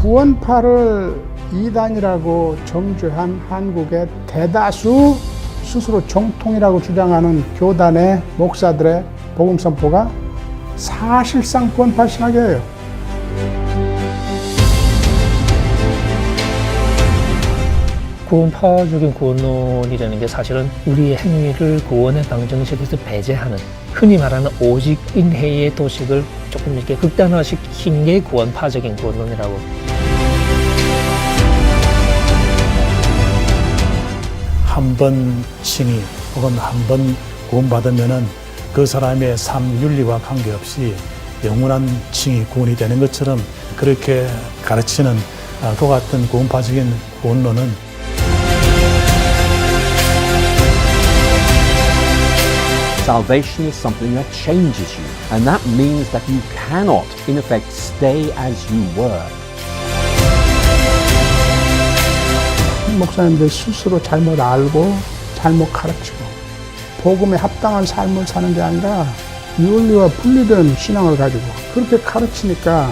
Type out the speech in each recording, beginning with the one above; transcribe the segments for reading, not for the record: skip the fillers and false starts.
구원파를 이단이라고 정죄한 한국의 대다수 스스로 정통이라고 주장하는 교단의 목사들의 복음 선포가 사실상 구원파 신학이에요. 구원파적인 구원론이라는 게 사실은 우리의 행위를 구원의 방정식에서 배제하는, 흔히 말하는 오직인해의 도식을 조금 이렇게 극단화시킨 게 구원파적인 구원론이라고. 한 번 칭의 혹은 한 번 구원받으면은 그 사람의 삶 윤리와 관계없이 영원한 칭의 구원이 되는 것처럼 그렇게 가르치는 그 같은 구원파적인 구원론은 Salvation is something that changes you, and that means that you cannot, in effect, stay as you were. 목사님들 스스로 잘못 알고 잘못 가르치고 복음에 합당한 삶을 사는 게 아니라 윤리와 분리된 신앙을 가지고 그렇게 가르치니까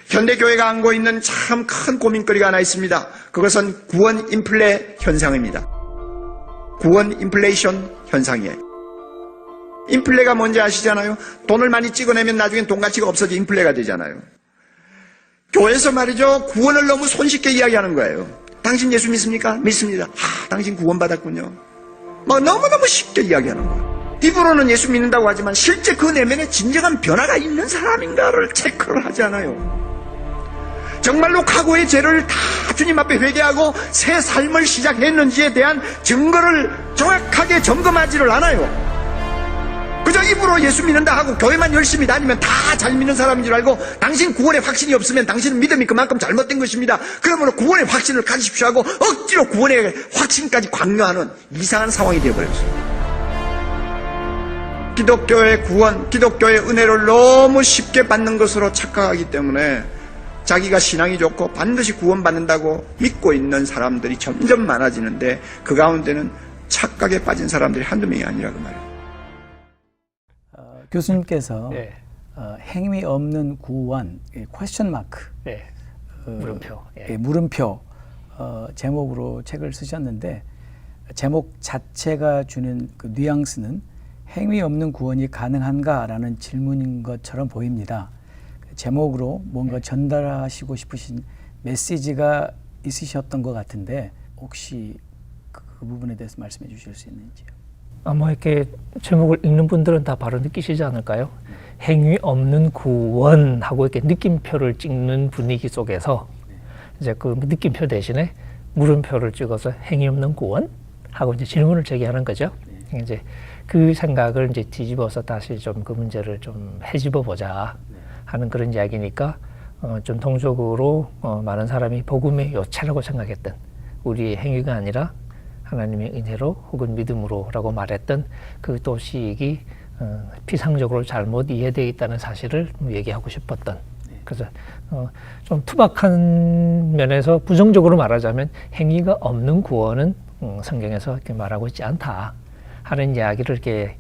현대교회가 안고 있는 참 큰 고민거리가 하나 있습니다. 그것은 구원 인플레 현상입니다. 구원 인플레이션 현상이에요. 인플레가 뭔지 아시잖아요? 돈을 많이 찍어내면 나중엔 돈 가치가 없어져 인플레가 되잖아요. 교회에서 말이죠, 구원을 너무 손쉽게 이야기하는 거예요. 당신 예수 믿습니까? 믿습니다. 당신 구원받았군요. 막 너무너무 쉽게 이야기하는 거예요. 입으로는 예수 믿는다고 하지만 실제 그 내면에 진정한 변화가 있는 사람인가를 체크를 하지 않아요. 정말로 과거의 죄를 다 주님 앞에 회개하고 새 삶을 시작했는지에 대한 증거를 정확하게 점검하지를 않아요. 그저 입으로 예수 믿는다 하고 교회만 열심히 다니면 다 잘 믿는 사람인 줄 알고 당신 구원의 확신이 없으면 당신은 믿음이 그만큼 잘못된 것입니다. 그러므로 구원의 확신을 가지십시오 하고 억지로 구원의 확신까지 강요하는 이상한 상황이 되어버렸어요. 기독교의 구원, 기독교의 은혜를 너무 쉽게 받는 것으로 착각하기 때문에 자기가 신앙이 좋고 반드시 구원받는다고 믿고 있는 사람들이 점점 많아지는데 그 가운데는 착각에 빠진 사람들이 한두 명이 아니라 그 말이에요. 교수님께서 네. 행위 없는 구원, 퀘스천 마크, 네. 물음표. 물음표 제목으로 책을 쓰셨는데 제목 자체가 주는 그 뉘앙스는 행위 없는 구원이 가능한가라는 질문인 것처럼 보입니다. 제목으로 뭔가 전달하시고 싶으신 메시지가 있으셨던 것 같은데 혹시 그 부분에 대해서 말씀해 주실 수 있는지요? 아마 이렇게 제목을 읽는 분들은 다 바로 느끼시지 않을까요? 행위 없는 구원하고 이렇게 느낌표를 찍는 분위기 속에서 이제 그 느낌표 대신에 물음표를 찍어서 행위 없는 구원? 하고 이제 질문을 제기하는 거죠. 이제 그 생각을 이제 뒤집어서 다시 좀 그 문제를 좀 헤집어 보자 하는 그런 이야기니까 좀 통속으로 많은 사람이 복음의 요체라고 생각했던 우리의 행위가 아니라 하나님의 은혜로 혹은 믿음으로라고 말했던 그 도식이 피상적으로 잘못 이해되어 있다는 사실을 얘기하고 싶었던. 그래서 좀 투박한 면에서 부정적으로 말하자면 행위가 없는 구원은 성경에서 이렇게 말하고 있지 않다 하는 이야기를 이렇게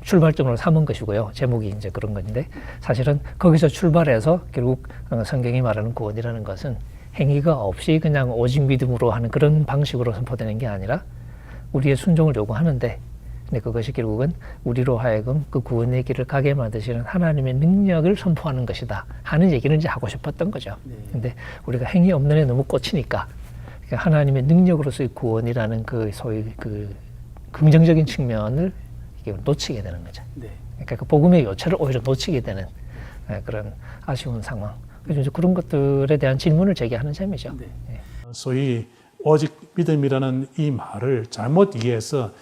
출발점으로 삼은 것이고요. 제목이 이제 그런 건데 사실은 거기서 출발해서 결국 성경이 말하는 구원이라는 것은 행위가 없이 그냥 오직 믿음으로 하는 그런 방식으로 선포되는 게 아니라 우리의 순종을 요구하는데 근데 그것이 결국은 우리로 하여금 그 구원의 길을 가게 만드시는 하나님의 능력을 선포하는 것이다 하는 얘기를 이제 하고 싶었던 거죠. 근데 우리가 행위 없는 애 너무 꽂히니까 하나님의 능력으로서의 구원이라는 그 소위 그 긍정적인 측면을 놓치게 되는 거죠. 그러니까 그 복음의 요체를 오히려 놓치게 되는 그런 아쉬운 상황. 그래서 이제 그런 것들에 대한 질문을 제기하는 셈이죠. 소위 오직 믿음이라는 이 말을 잘못 이해해서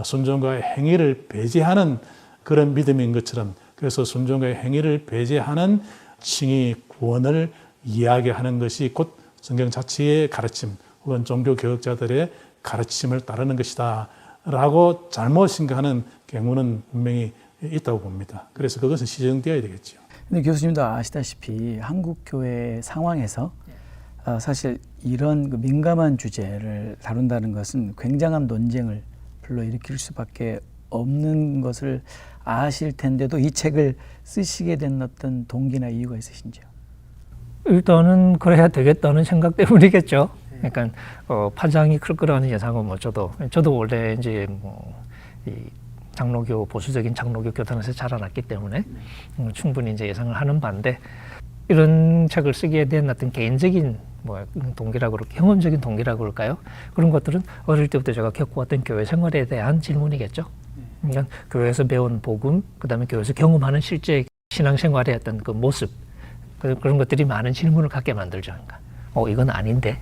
순종과의 행위를 배제하는 그런 믿음인 것처럼 그래서 순종과의 행위를 배제하는 칭의 구원을 이야기하는 것이 곧 성경 자체의 가르침 혹은 종교 교역자들의 가르침을 따르는 것이다 라고 잘못 생각하는 경우는 분명히 있다고 봅니다. 그래서 그것은 시정되어야 되겠죠. 근데 교수님도 아시다시피 한국 교회 상황에서 사실 이런 그 민감한 주제를 다룬다는 것은 굉장한 논쟁을 불러일으킬 수밖에 없는 것을 아실 텐데도 이 책을 쓰시게 된 어떤 동기나 이유가 있으신지요? 일단은 그래야 되겠다는 생각 때문이겠죠. 그러니까 파장이 클 거라는 예상은 뭐 저도 원래 이제 이 장로교 보수적인 장로교 교단에서 자라났기 때문에 충분히 이제 예상을 하는 바인데, 이런 책을 쓰게 된 어떤 개인적인 뭐 동기라고 그럴까, 경험적인 동기라고 그럴까요? 그런 것들은 어릴 때부터 제가 겪어왔던 교회 생활에 대한 질문이겠죠. 그러니까 교회에서 배운 복음, 그다음에 교회에서 경험하는 실제 신앙생활의 어떤 그 모습, 그런 것들이 많은 질문을 갖게 만들죠. 그러니까 이건 아닌데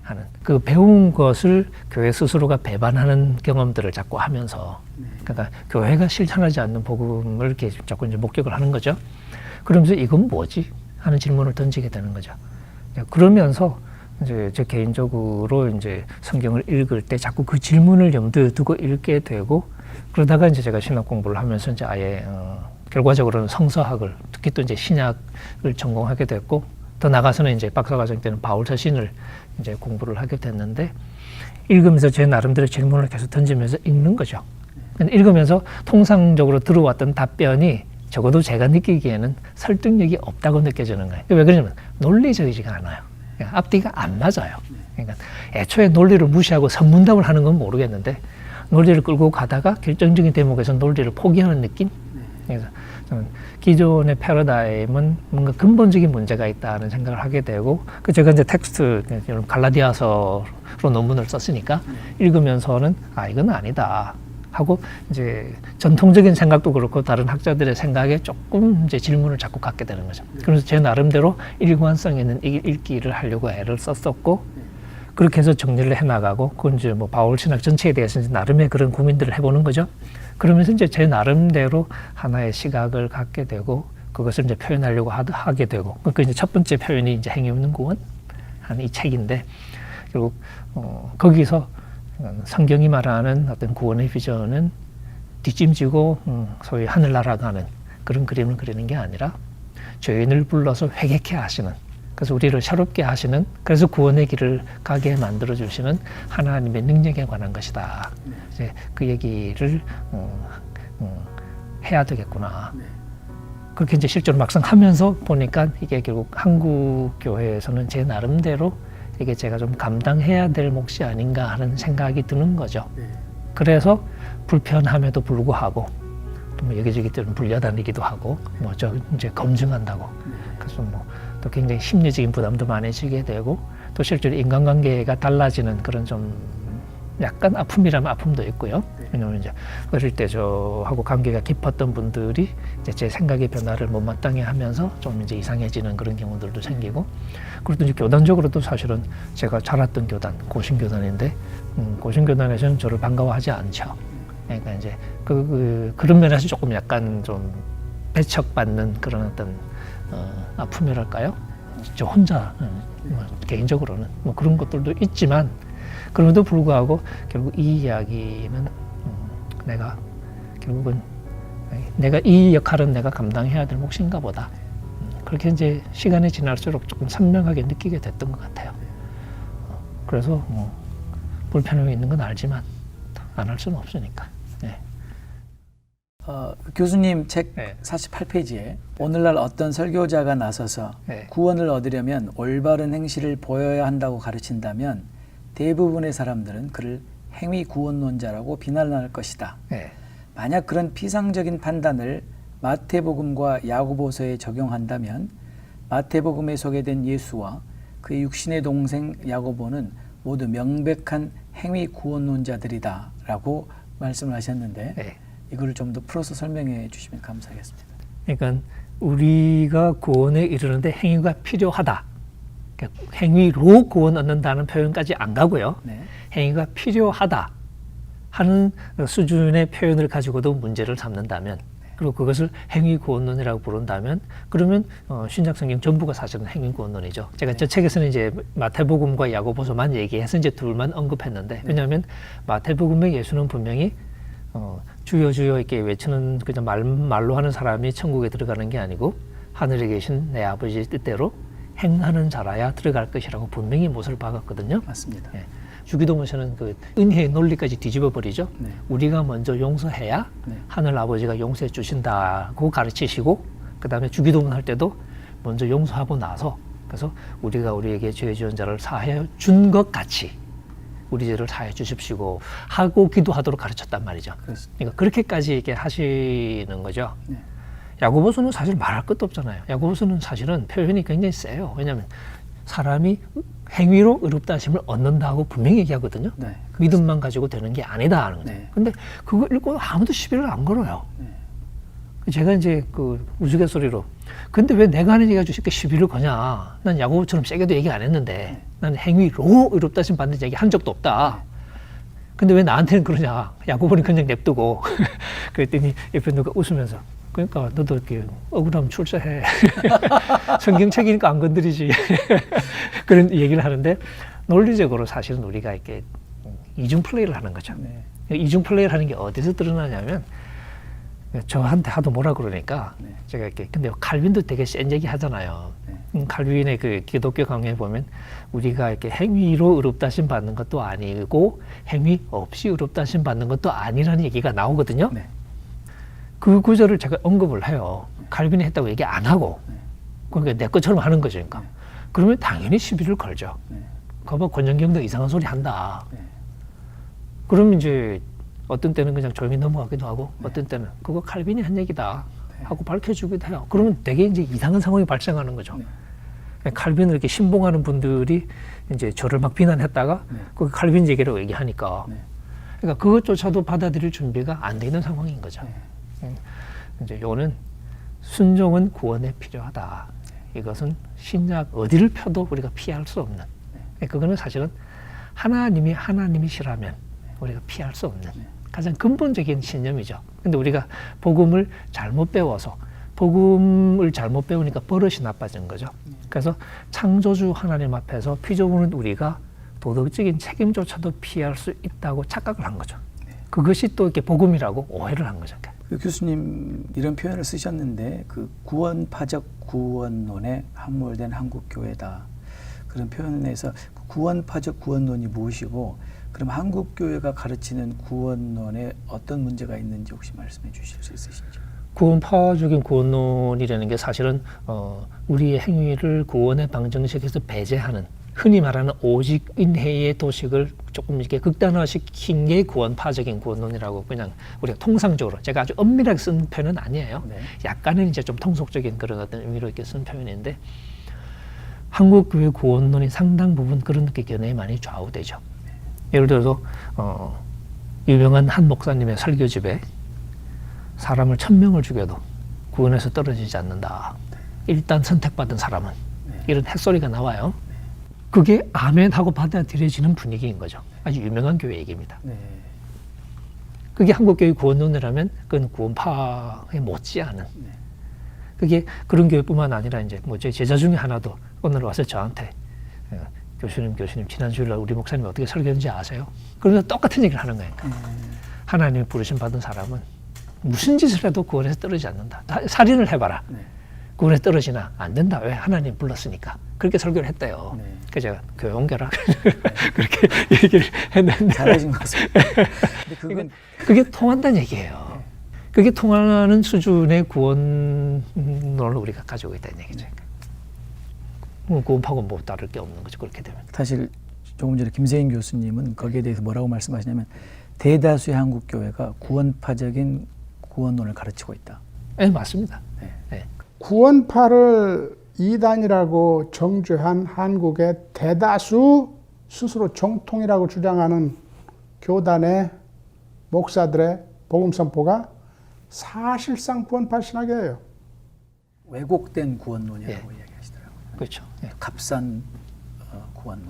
하는 그 배운 것을 교회 스스로가 배반하는 경험들을 자꾸 하면서, 그러니까 교회가 실천하지 않는 복음을 이렇게 자꾸 이제 목격을 하는 거죠. 그러면서 이건 뭐지 하는 질문을 던지게 되는 거죠. 그러면서 이제 제 개인적으로 이제 성경을 읽을 때 자꾸 그 질문을 염두에 두고 읽게 되고, 그러다가 이제 제가 신학 공부를 하면서 이제 아예 결과적으로는 성서학을, 특히 또 이제 신약을 전공하게 됐고, 더 나가서는 이제 박사과정 때는 바울 서신을 이제 공부를 하게 됐는데, 읽으면서 제 나름대로 질문을 계속 던지면서 읽는 거죠. 읽으면서 통상적으로 들어왔던 답변이 적어도 제가 느끼기에는 설득력이 없다고 느껴지는 거예요. 왜 그러냐면 논리적이지가 않아요. 앞뒤가 안 맞아요. 그러니까 애초에 논리를 무시하고 선문답을 하는 건 모르겠는데, 논리를 끌고 가다가 결정적인 대목에서 논리를 포기하는 느낌? 그래서 저는 기존의 패러다임은 뭔가 근본적인 문제가 있다는 생각을 하게 되고, 제가 이제 텍스트, 갈라디아서로 논문을 썼으니까 읽으면서는 이건 아니다 하고, 이제 전통적인 생각도 그렇고 다른 학자들의 생각에 조금 이제 질문을 자꾸 갖게 되는 거죠. 그래서 제 나름대로 일관성 있는 읽기를 하려고 애를 썼었고, 그렇게 해서 정리를 해나가고, 그건 이제 뭐 바울 신학 전체에 대해서 이제 나름의 그런 고민들을 해보는 거죠. 그러면서 이제 제 나름대로 하나의 시각을 갖게 되고, 그것을 이제 표현하려고 하게 되고, 그러니까 이제 첫 번째 표현이 이제 행위 없는 구원 하는 이 책인데, 결국 거기서 성경이 말하는 어떤 구원의 비전은 뒷짐지고 소위 하늘나라 가는 그런 그림을 그리는 게 아니라, 죄인을 불러서 회개케 하시는, 그래서 우리를 새롭게 하시는, 그래서 구원의 길을 가게 만들어 주시는 하나님의 능력에 관한 것이다. 이제 그 얘기를 해야 되겠구나. 그렇게 이제 실제로 막상 하면서 보니까 이게 결국 한국 교회에서는 제 나름대로 이게 제가 좀 감당해야 될 몫이 아닌가 하는 생각이 드는 거죠. 그래서 불편함에도 불구하고 또 뭐 여기저기 때는 불려다니기도 하고, 뭐 저 이제 검증한다고, 그래서 뭐 또 굉장히 심리적인 부담도 많아지게 되고, 또 실제로 인간관계가 달라지는 그런 좀 약간 아픔이라면 아픔도 있고요. 왜냐하면 이제 어릴 때 저하고 관계가 깊었던 분들이 이제 제 생각의 변화를 못마땅해 하면서 좀 이제 이상해지는 그런 경우들도 생기고, 그리고 이제 교단적으로도 사실은 제가 자랐던 교단, 고신교단인데, 고신교단에서는 저를 반가워하지 않죠. 그러니까 이제 그런 면에서 조금 약간 좀 배척받는 그런 어떤 아픔이랄까요? 저 혼자 뭐 개인적으로는 뭐 그런 것들도 있지만, 그럼에도 불구하고 결국 이 이야기는 내가 결국은 내가 이 역할은 내가 감당해야 될 몫인가 보다. 그렇게 이제 시간이 지날수록 조금 선명하게 느끼게 됐던 것 같아요. 그래서 뭐 불편함이 있는 건 알지만 안 할 수는 없으니까. 네. 교수님 책 네. 48페이지에 오늘날 어떤 설교자가 나서서 네. 구원을 얻으려면 올바른 행실을 보여야 한다고 가르친다면 대부분의 사람들은 그를 행위 구원론자라고 비난할 것이다. 네. 만약 그런 피상적인 판단을 마태복음과 야고보서에 적용한다면 마태복음에 소개된 예수와 그의 육신의 동생 야고보는 모두 명백한 행위 구원론자들이다라고 말씀을 하셨는데, 네. 이거를 좀 더 풀어서 설명해 주시면 감사하겠습니다. 그러니까 우리가 구원에 이르는데 행위가 필요하다. 그러니까 행위로 구원 얻는다는 표현까지 안 가고요. 네. 행위가 필요하다 하는 수준의 표현을 가지고도 문제를 삼는다면, 그리고 그것을 행위구원론이라고 부른다면, 그러면 신약성경 전부가 사실은 행위구원론이죠. 제가 저 책에서는 이제 마태복음과 야고보서만 얘기해서 이제 둘만 언급했는데, 왜냐하면 마태복음의 예수는 분명히 주여 주여 이렇게 외치는 그냥 말로 하는 사람이 천국에 들어가는 게 아니고, 하늘에 계신 내 아버지의 뜻대로 행하는 자라야 들어갈 것이라고 분명히 못을 박았거든요. 맞습니다. 예. 주기도문서는 그 은혜의 논리까지 뒤집어 버리죠. 네. 우리가 먼저 용서해야 네. 하늘 아버지가 용서해 주신다고 가르치시고, 그 다음에 주기도문 할 때도 먼저 용서하고 나서, 그래서 우리가 우리에게 죄 지은 자를 사하여 준 것 같이 우리 죄를 사하여 주십시오 하고 기도하도록 가르쳤단 말이죠. 그렇습니다. 그러니까 그렇게까지 이렇게 하시는 거죠. 네. 야고보서는 사실 말할 것도 없잖아요. 야고보서는 사실은 표현이 굉장히 세요. 왜냐하면 사람이 행위로 의롭다 하심을 얻는다고 분명히 얘기하거든요. 네. 믿음만 가지고 되는 게 아니다 하는 거죠. 네. 근데 그거 읽고 아무도 시비를 안 걸어요. 제가 이제 그 우스갯소리로, 근데 왜 내가 하는 얘기가 쉽게 시비를 거냐? 난 야고보처럼 세게도 얘기 안 했는데 나는 행위로 의롭다 하심 받는 얘기 한 적도 없다. 근데 왜 나한테는 그러냐? 야고보는 그냥 냅두고. 그랬더니 옆에 누가 웃으면서, 그러니까 너도 이렇게 억울하면 출세해. 성경책이니까 안 건드리지. 그런 얘기를 하는데, 논리적으로 사실은 우리가 이렇게 이중 플레이를 하는 거죠. 네. 이중 플레이를 하는 게 어디서 드러나냐면, 저한테 하도 뭐라 그러니까 네. 제가 이렇게, 근데 칼빈도 되게 센 얘기 하잖아요. 칼빈의 그 기독교 강의에 보면 우리가 이렇게 행위로 의롭다 하심 받는 것도 아니고 행위 없이 의롭다 하심 받는 것도 아니라는 얘기가 나오거든요. 네. 그 구절을 제가 언급을 해요. 칼빈이 했다고 얘기 안 하고. 그러니까 내 것처럼 하는 거죠. 그러니까. 그러면 당연히 시비를 걸죠. 거봐, 권정경도 이상한 소리 한다. 그러면 이제 어떤 때는 그냥 조용히 넘어가기도 하고, 어떤 때는 그거 칼빈이 한 얘기다 하고 밝혀주기도 해요. 그러면 되게 이제 이상한 상황이 발생하는 거죠. 칼빈을 이렇게 신봉하는 분들이 이제 저를 막 비난했다가 그 칼빈 얘기를 얘기하니까, 그러니까 그것조차도 받아들일 준비가 안 되는 상황인 거죠. 이제 요거는 순종은 구원에 필요하다. 이것은 신약 어디를 펴도 우리가 피할 수 없는. 그거는 사실은 하나님이시라면 우리가 피할 수 없는 가장 근본적인 신념이죠. 근데 우리가 복음을 잘못 배워서, 복음을 잘못 배우니까 버릇이 나빠진 거죠. 그래서 창조주 하나님 앞에서 피조물은 우리가 도덕적인 책임조차도 피할 수 있다고 착각을 한 거죠. 그것이 또 이렇게 복음이라고 오해를 한 거죠. 그 교수님 이런 표현을 쓰셨는데, 그 구원파적 구원론에 함몰된 한국교회다, 그런 표현에서 구원파적 구원론이 무엇이고, 그럼 한국교회가 가르치는 구원론에 어떤 문제가 있는지 혹시 말씀해 주실 수 있으신지? 구원파적인 구원론이라는 게 사실은 우리의 행위를 구원의 방정식에서 배제하는, 흔히 말하는 오직인해의 도식을 조금 이렇게 극단화시킨 게 구원파적인 구원론이라고 그냥 우리가 통상적으로, 제가 아주 엄밀하게 쓴 표현은 아니에요. 네. 약간은 이제 좀 통속적인 그런 어떤 의미로 이렇게 쓴 표현인데, 한국교회 구원론이 상당 부분 그런 게 견해에 많이 좌우되죠. 예를 들어서 유명한 한 목사님의 설교집에 사람을 1000명을 죽여도 구원에서 떨어지지 않는다. 일단 선택받은 사람은. 이런 핵소리가 나와요. 그게 아멘 하고 받아들여지는 분위기인 거죠. 아주 유명한 교회 얘기입니다. 네. 그게 한국교회 구원론이라면 그건 구원파에 못지않은. 그게 그런 교회뿐만 아니라 이제 뭐 제 제자 중에 하나도 오늘 와서 저한테 교수님 지난 주일날 우리 목사님이 어떻게 설교했는지 아세요? 그러면서 똑같은 얘기를 하는 거예요. 하나님이 부르심 받은 사람은 무슨 짓을 해도 구원에서 떨어지지 않는다. 살인을 해봐라. 구원에 떨어지나 안 된다. 왜? 하나님 불렀으니까. 그렇게 설교를 했대요. 그래서 제가 교회 옮겨라. 그렇게 얘기를 했는데. 잘하신 것 같습니다. 근데 그게 통한다는 얘기예요. 그게 통하는 수준의 구원론을 우리가 가지고 있다는 얘기죠. 구원파고 뭐 다를 게 없는 거죠. 그렇게 되면. 사실 조금 전에 김세인 교수님은 거기에 대해서 뭐라고 말씀하시냐면, 대다수의 한국 교회가 구원파적인 구원론을 가르치고 있다. 네, 맞습니다. 네. 구원파를 이단이라고 정죄한 한국의 대다수 스스로 정통이라고 주장하는 교단의 목사들의 복음 선포가 사실상 구원파 신학이에요. 왜곡된 구원론이라고 이야기하시더라고요. 그렇죠. 네. 값싼 구원론.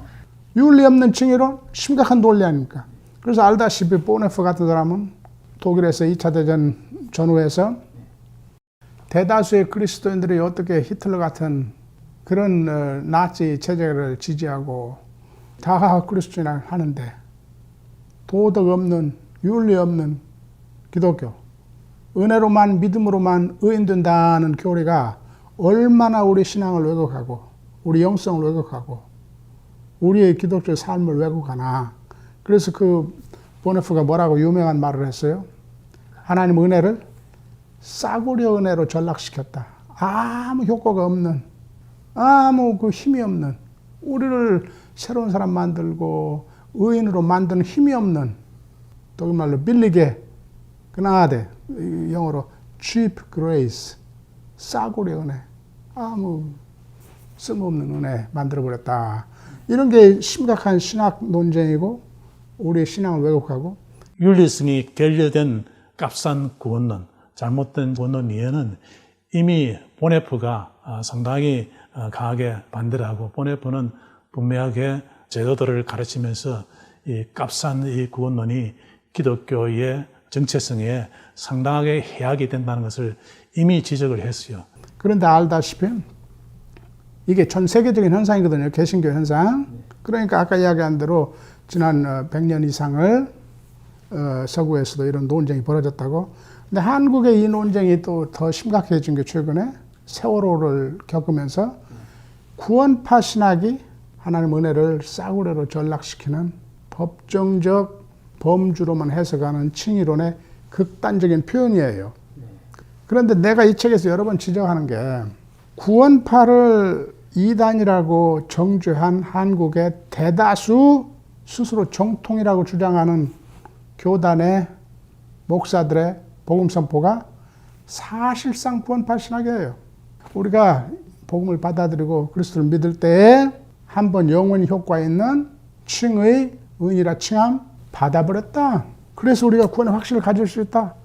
윤리 없는 칭의론, 심각한 논리 아닙니까? 그래서 알다시피 보네프 같은 사람은 독일에서 2차 대전 전후에서 대다수의 그리스도인들이 어떻게 히틀러 같은 그런 나치 체제를 지지하고 다 그리스도인을 하는데, 도덕 없는, 윤리 없는 기독교, 은혜로만 믿음으로만 의인된다는 교리가 얼마나 우리 신앙을 왜곡하고 우리 영성을 왜곡하고 우리의 기독교 삶을 왜곡하나. 그래서 그 보네프가 뭐라고 유명한 말을 했어요? 하나님 은혜를 싸구려 은혜로 전락시켰다. 아무 효과가 없는, 아무 그 힘이 없는, 우리를 새로운 사람 만들고 의인으로 만드는 힘이 없는, 독일 말로 빌리게 그나데, 영어로 cheap grace, 싸구려 은혜, 아무 쓸모없는 은혜 만들어버렸다. 이런 게 심각한 신학 논쟁이고 우리의 신앙을 왜곡하고. 윤리성이 결여된 값싼 구원론, 잘못된 구원론 이해는 이미 보네프가 상당히 강하게 반대를 하고, 보네프는 분명하게 제도들을 가르치면서 이 값싼 이 구원론이 기독교의 정체성에 상당하게 해악이 된다는 것을 이미 지적을 했어요. 그런데 알다시피 이게 전 세계적인 현상이거든요. 개신교 현상. 그러니까 아까 이야기한 대로 지난 100년 이상을 서구에서도 이런 논쟁이 벌어졌다고. 근데 한국의 이 논쟁이 또 더 심각해진 게 최근에 세월호를 겪으면서 구원파 신학이 하나님 은혜를 싸구려로 전락시키는 법정적 범주로만 해석하는 칭의론의 극단적인 표현이에요. 그런데 내가 이 책에서 여러 번 지적하는 게 구원파를 이단이라고 정죄한 한국의 대다수 스스로 정통이라고 주장하는 교단의 목사들의 복음 선포가 사실상 구원파 신학이에요. 우리가 복음을 받아들이고 그리스도를 믿을 때에 한번 영원히 효과 있는 칭의 의인이라 칭함 받아버렸다. 그래서 우리가 구원의 확신을 가질 수 있다.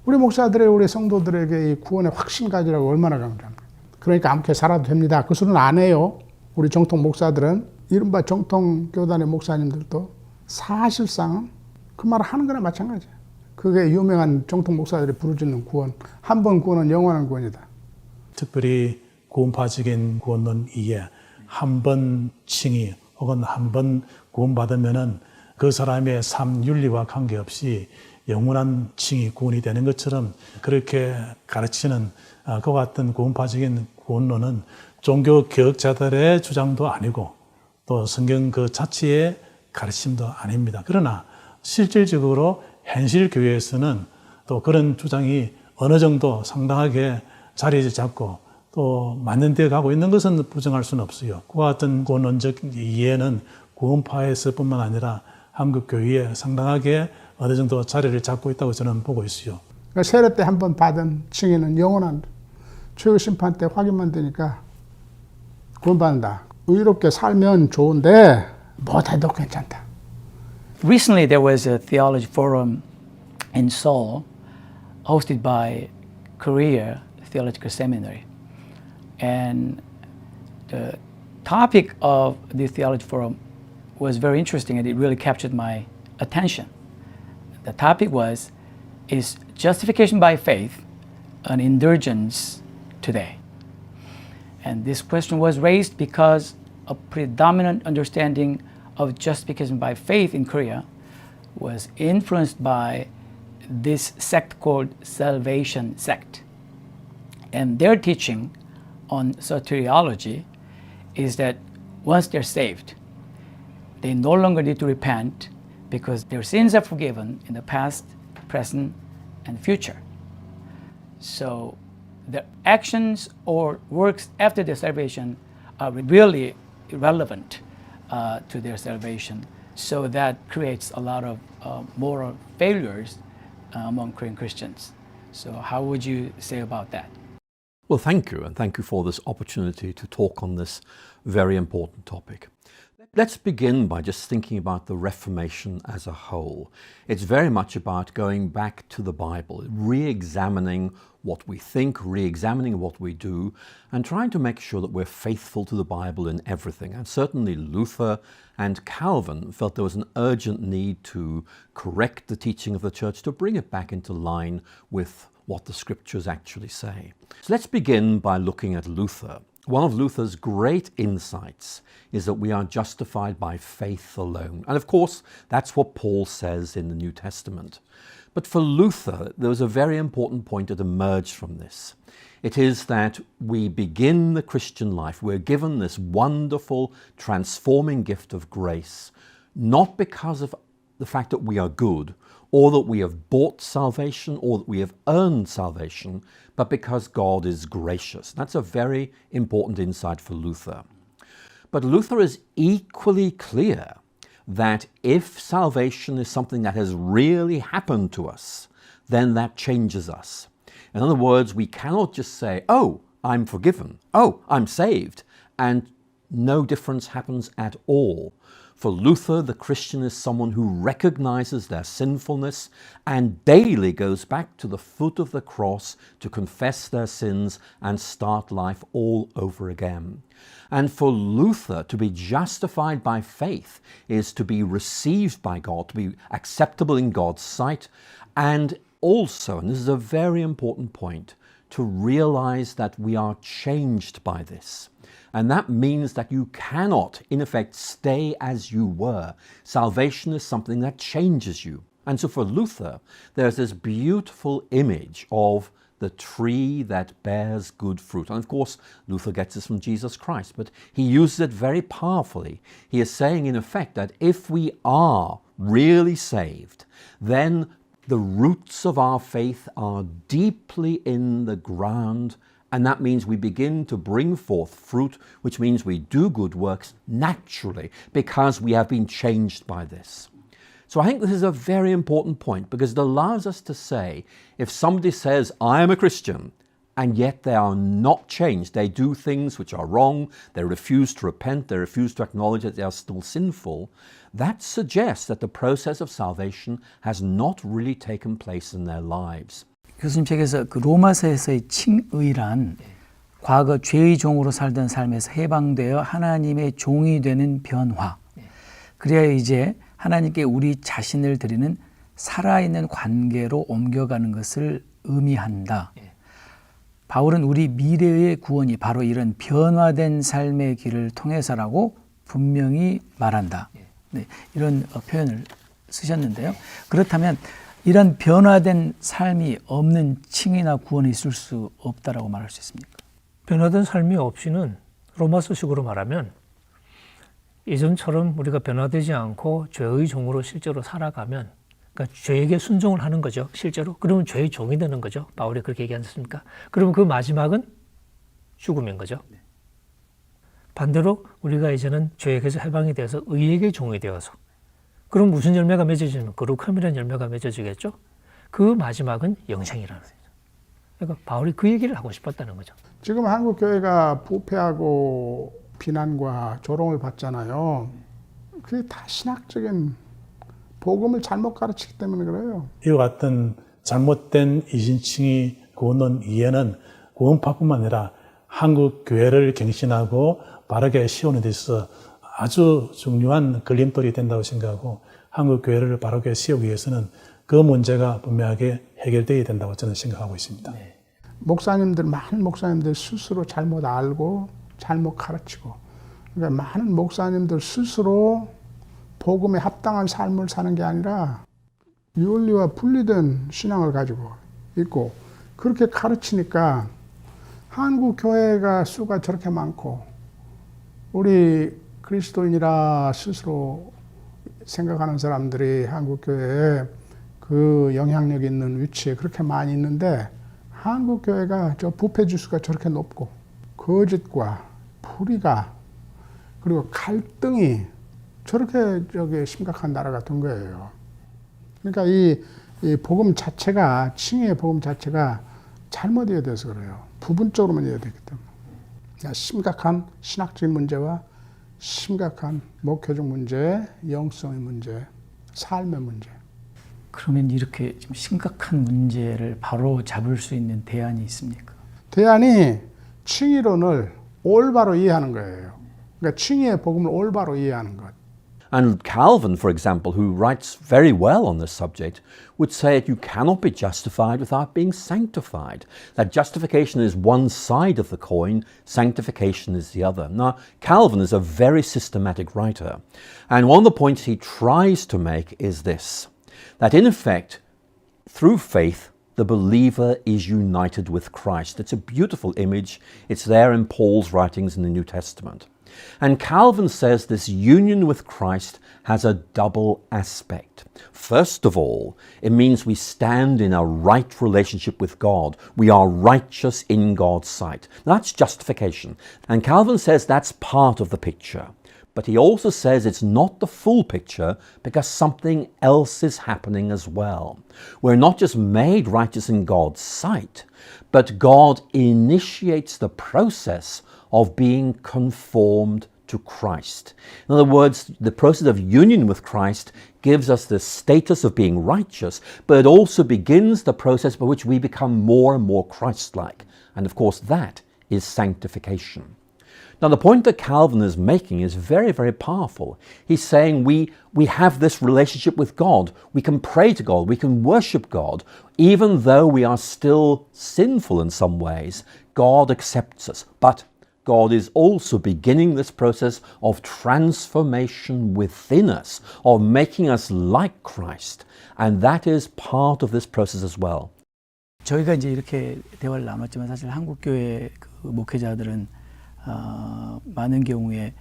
우리 목사들의 우리 성도들에게 이 구원의 확신 가지라고 얼마나 강조합니까? 그러니까 아무렇게 살아도 됩니다. 그 소리는 안 해요. 우리 정통 목사들은, 이른바 정통 교단의 목사님들도 사실상 그 말을 하는 거나 마찬가지예요. 그게 유명한 정통 목사들이 부르짖는 구원. 한 번 구원은 영원한 구원이다. 특별히 구원파적인 구원론 이해, 한 번 칭의 혹은 한 번 구원받으면은 그 사람의 삶 윤리와 관계없이 영원한 칭의 구원이 되는 것처럼 그렇게 가르치는 그와 같은 구원파적인 구원론은 종교 개혁자들의 주장도 아니고 또 성경 그 자체의 가르침도 아닙니다. 그러나 실질적으로 현실 교회에서는 또 그런 주장이 어느 정도 상당하게 자리를 잡고 또 맞는 데 가고 있는 것은 부정할 수는 없어요. 그와 같은 구원론적 이해는 구원파에서뿐만 아니라 한국 교회에 상당하게 어느 정도 자리를 잡고 있다고 저는 보고 있어요. 그러니까 세례 때 한 번 받은 칭의는 영원한, 최후 심판 때 확인만 되니까 구원받는다. 의롭게 살면 좋은데 못해도 괜찮다. Recently, there was a theology forum in Seoul hosted by Korea Theological Seminary. And the topic of the theology forum was very interesting and it really captured my attention. The topic was, is justification by faith an indulgence today? And this question was raised because a predominant understanding of justification by faith in Korea was influenced by this sect called Salvation Sect. And their teaching on soteriology is that once they're saved, they no longer need to repent because their sins are forgiven in the past, present, and future. So the actions or works after their salvation are really irrelevant to their salvation. So that creates a lot of moral failures among Korean Christians. So how would you say about that? Well, thank you, and thank you for this opportunity to talk on this very important topic. Let's begin by just thinking about the Reformation as a whole. It's very much about going back to the Bible, re-examining what we think, re-examining what we do, and trying to make sure that we're faithful to the Bible in everything. And certainly Luther and Calvin felt there was an urgent need to correct the teaching of the church, to bring it back into line with what the scriptures actually say. So let's begin by looking at Luther. One of Luther's great insights is that we are justified by faith alone. And of course, that's what Paul says in the New Testament. But for Luther, there was a very important point that emerged from this. It is that we begin the Christian life, we're given this wonderful, transforming gift of grace, not because of the fact that we are good, or that we have bought salvation, or that we have earned salvation, but because God is gracious. That's a very important insight for Luther. But Luther is equally clear that if salvation is something that has really happened to us, then that changes us. In other words, we cannot just say, oh, I'm forgiven, oh, I'm saved, and no difference happens at all. For Luther, the Christian is someone who recognizes their sinfulness and daily goes back to the foot of the cross to confess their sins and start life all over again. And for Luther, to be justified by faith is to be received by God, to be acceptable in God's sight, and also, and this is a very important point, to realize that we are changed by this. And that means that you cannot, in effect, stay as you were. Salvation is something that changes you. And so for Luther, there's this beautiful image of the tree that bears good fruit. And of course, Luther gets this from Jesus Christ, but he uses it very powerfully. He is saying, in effect, that if we are really saved, then the roots of our faith are deeply in the ground, and that means we begin to bring forth fruit, which means we do good works naturally because we have been changed by this. So I think this is a very important point because it allows us to say, if somebody says, I am a Christian, and yet they are not changed, they do things which are wrong, they refuse to repent, they refuse to acknowledge that they are still sinful, that suggests that the process of salvation has not really taken place in their lives. 교수님 책에서 그 로마서에서의 칭의란 과거 죄의 종으로 살던 삶에서 해방되어 하나님의 종이 되는 변화. 그래야 이제 하나님께 우리 자신을 드리는 살아있는 관계로 옮겨가는 것을 의미한다. 바울은 우리 미래의 구원이 바로 이런 변화된 삶의 길을 통해서라고 분명히 말한다. 네, 이런 표현을 쓰셨는데요. 그렇다면 이런 변화된 삶이 없는 칭의나 구원이 있을 수 없다라고 말할 수 있습니까? 변화된 삶이 없이는 로마서식으로 말하면 예전처럼 우리가 변화되지 않고 죄의 종으로 실제로 살아가면, 그러니까 죄에게 순종을 하는 거죠, 실제로. 그러면 죄의 종이 되는 거죠. 바울이 그렇게 얘기하지 않습니까? 그러면 그 마지막은 죽음인 거죠. 반대로 우리가 이제는 죄에게서 해방이 돼서 의에게 종이 되어서, 그럼 무슨 열매가 맺어지면 거룩함이라는 열매가 맺어지겠죠. 그 마지막은 영생이라는 거죠. 그러니까 바울이 그 얘기를 하고 싶었다는 거죠. 지금 한국 교회가 부패하고 비난과 조롱을 받잖아요. 그게 다 신학적인 복음을 잘못 가르치기 때문에 그래요. 이와 같은 잘못된 이신칭의 구원론 이해는 구원파뿐만 아니라 한국 교회를 갱신하고 바르게 세우는 데 있어서 아주 중요한 걸림돌이 된다고 생각하고 한국 교회를 바르게 세우기 위해서는 그 문제가 분명하게 해결되어야 된다고 저는 생각하고 있습니다. 많은 목사님들 스스로 잘못 알고 잘못 가르치고, 그러니까 많은 목사님들 스스로 복음에 합당한 삶을 사는 게 아니라 윤리와 분리된 신앙을 가지고 있고, 그렇게 가르치니까 한국 교회가 수가 저렇게 많고 우리 그리스도인이라 스스로 생각하는 사람들이 한국 교회에 그 영향력 있는 위치에 그렇게 많이 있는데, 한국 교회가 저 부패 지수가 저렇게 높고 거짓과 불의가 그리고 갈등이 저렇게 심각한 나라가 된 거예요. 그러니까 이 복음 자체가, 칭의의 복음 자체가 잘못 이해돼서 그래요. 부분적으로만 이해되기 때문에. 심각한 신학적인 문제와 심각한 목회적 문제, 영성의 문제, 삶의 문제. 그러면 이렇게 좀 심각한 문제를 바로 잡을 수 있는 대안이 있습니까? 대안이 칭의론을 올바로 이해하는 거예요. 그러니까 칭의의 복음을 올바로 이해하는 것. And Calvin, for example, who writes very well on this subject, would say that you cannot be justified without being sanctified. That justification is one side of the coin, sanctification is the other. Now, Calvin is a very systematic writer, and one of the points he tries to make is this, that in effect, through faith, the believer is united with Christ. It's a beautiful image. It's there in Paul's writings in the New Testament. And Calvin says this union with Christ has a double aspect. First of all, it means we stand in a right relationship with God. We are righteous in God's sight. That's justification. And Calvin says that's part of the picture. But he also says it's not the full picture because something else is happening as well. We're not just made righteous in God's sight, but God initiates the process of being conformed to Christ. In other words, the process of union with Christ gives us the status of being righteous, but it also begins the process by which we become more and more Christ-like. And of course, that is sanctification. Now, the point that Calvin is making is very, very powerful. He's saying we have this relationship with God. We can pray to God. We can worship God. Even though we are still sinful in some ways, God accepts us. But God is also beginning this process of transformation within us, of making us like Christ. And that is part of this process as well. 저희가 이제 이렇게 대화를 나눴지만 사실 한국교회 그 목회자들은 많은 경우에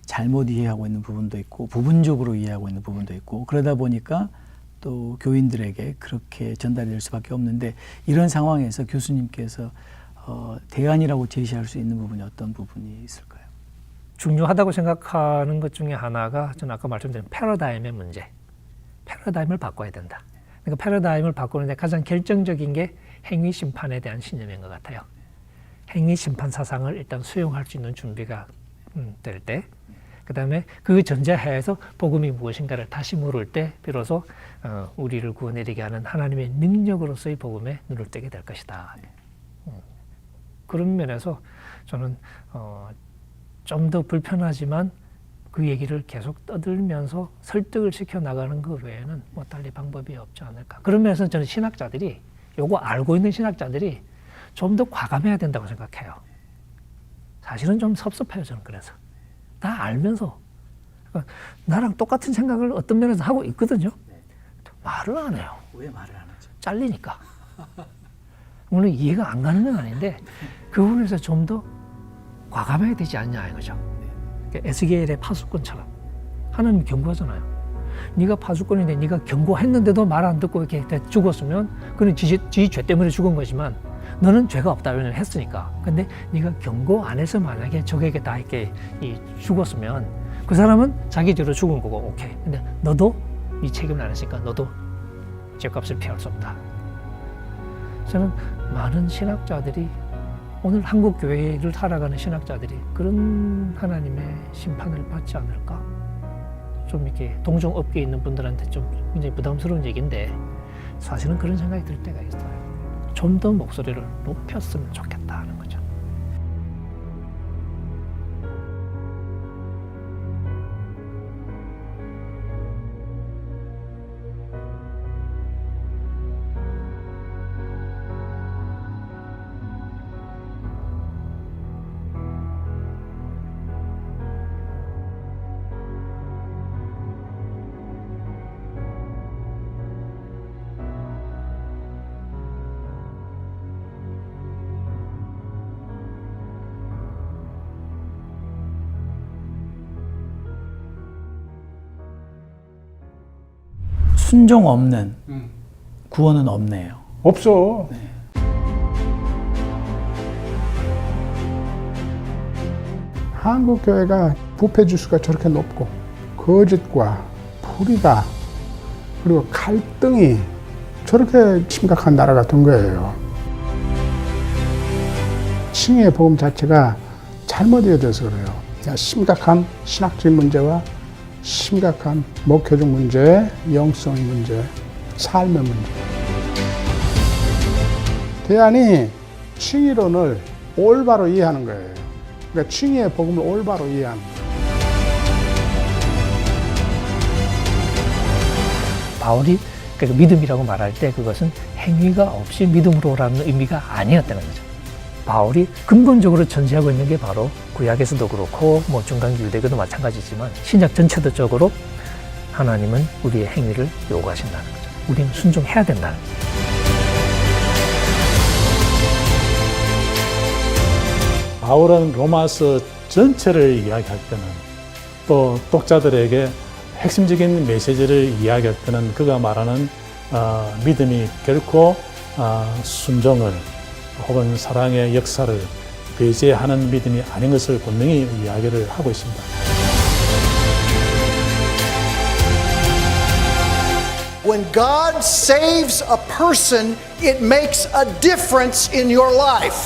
잘못 이해하고 있는 부분도 있고 부분적으로 이해하고 있는 부분도 있고 그러다 보니까 또 교인들에게 그렇게 전달이 될 수밖에 없는데 이런 상황에서 교수님께서 대안이라고 제시할 수 있는 부분이 어떤 부분이 있을까요? 중요하다고 생각하는 것 중에 하나가 저는 아까 말씀드린 패러다임의 문제. 패러다임을 바꿔야 된다. 그러니까 패러다임을 바꾸는데 가장 결정적인 게 행위 심판에 대한 신념인 것 같아요. 행위 심판 사상을 일단 수용할 수 있는 준비가 될 때, 그 다음에 그 전제하에서 복음이 무엇인가를 다시 물을 때 비로소 우리를 구원해내게 하는 하나님의 능력으로서의 복음에 눈을 뜨게 될 것이다. 그런 면에서 저는 좀 더 불편하지만 그 얘기를 계속 떠들면서 설득을 시켜 나가는 것 외에는 뭐 달리 방법이 없지 않을까. 그런 면에서 저는 신학자들이 요거 알고 있는 신학자들이 좀 더 과감해야 된다고 생각해요. 사실은 좀 섭섭해요, 저는 그래서. 다 알면서. 그러니까 나랑 똑같은 생각을 어떤 면에서 하고 있거든요. 말을 안 해요. 왜 말을 안 하죠? 잘리니까. 물론 이해가 안 가는 건 아닌데 그 부분에서 좀 더 과감해야 되지 않냐 이거죠. 에스겔의 파수꾼처럼. 하나님 경고하잖아요. 네가 파수꾼인데 네가 경고했는데도 말 안 듣고 이렇게 죽었으면 그는 지 죄 때문에 죽은 거지만 너는 죄가 없다 왜냐면 했으니까. 근데 네가 경고 안 해서 만약에 적에게 다 이렇게 죽었으면 그 사람은 자기 죄로 죽은 거고 오케이. 근데 너도 네 책임을 안 했으니까 너도 죄값을 피할 수 없다. 저는 많은 신학자들이 오늘 한국 교회를 살아가는 신학자들이 그런 하나님의 심판을 받지 않을까? 좀 이렇게 동종업계에 있는 분들한테 좀 굉장히 부담스러운 얘기인데 사실은 그런 생각이 들 때가 있어요. 좀 더 목소리를 높였으면 좋겠다 하는 거죠. 순종 없는 구원은 없네요. 없어. 한국 교회가 부패 지수가 저렇게 높고 거짓과 불의가 그리고 갈등이 저렇게 심각한 나라가 된 거예요. 칭의의 복음 자체가 잘못 이어져서 그래요. 심각한 신학적인 문제와 심각한 목회적 문제, 영성의 문제, 삶의 문제. 대안이 칭의론을 올바로 이해하는 거예요. 그러니까 칭의의 복음을 올바로 이해하는 거예요. 바울이 그러니까 믿음이라고 말할 때 그것은 행위가 없이 믿음으로 오라는 의미가 아니었다는 거죠. 바울이 근본적으로 전제하고 있는 게 바로 구약에서도 그렇고 뭐 중간기 유대교도 마찬가지지만 신약 전체적으로 하나님은 우리의 행위를 요구하신다는 거죠. 우리는 순종해야 된다는 거죠. 바울은 로마서 전체를 이야기할 때는 또 독자들에게 핵심적인 메시지를 이야기할 때는 그가 말하는 믿음이 결코 순종을 혹은 사랑의 역사를 배제하는 믿음이 아닌 것을 분명히 이야기를 하고 있습니다. When God saves a person, it makes a difference in your life.